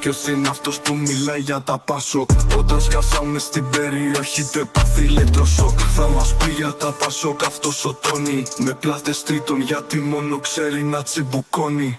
ποιος είναι αυτός που μιλάει για τα Πασόκ? Όταν σκάσαμε στην περιοχή το έπαθε ηλεκτροσόκ. Θα μας πει για τα Πασόκ αυτός ο Τόνι, με πλάτες τρίτων γιατί μόνο ξέρει να τσιμπουκώνει.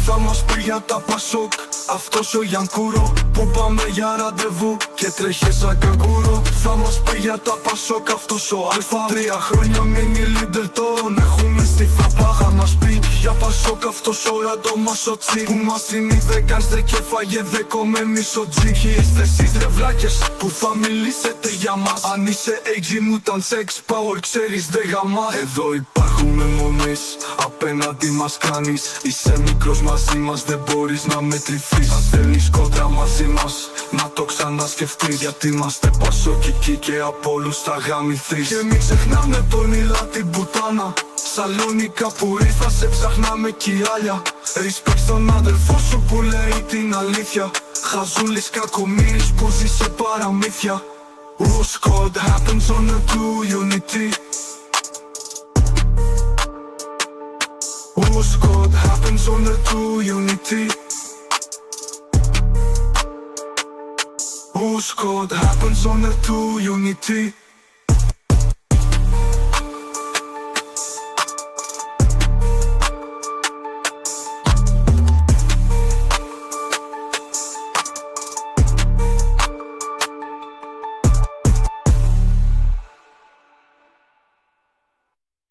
Θα μας πει για τα Πασόκ αυτός ο Γιανκούρο, που πάμε για ραντεβού και τρέχει σαν καγκούρο. Θα μας πει για τα Πασόκ αυτός ο Αλφα, 3 χρόνια μείνει leader, τον έχουμε στη φαπά. Θα μας πει για Πασόκ αυτός ο Ραντόμας ο Τσι, που μας συνείδε κάνστε και φάγε δέκο με μισοτζί. Είστε εσείς ρε βλάκες που θα μιλήσετε για μας. Αν είσαι AG Mutant Sex Power ξέρεις δε γαμά. Εδώ υπάρχουμε μονές, απέναντι μας κάνεις. Είσαι μικρός μαζί μας, δεν μπορείς να μετρηθείς. Αν θέλεις κόντρα μαζί μας, να το ξανασκεφτείς. Γιατί είμαστε πασοκικοί και από όλους θα γαμηθείς. Και μην ξεχνάμε τον Ήλα την πουτάνα, Σαλόνικα που ήρθα σε ψάχναμε κι άλλα. Respect στον αδερφό σου που λέει την αλήθεια. Χαζούλης κακομοίρης που ζει σε παραμύθια. What's called happens on the true unity. What's called happens on the true unity. What's called happens on the true unity.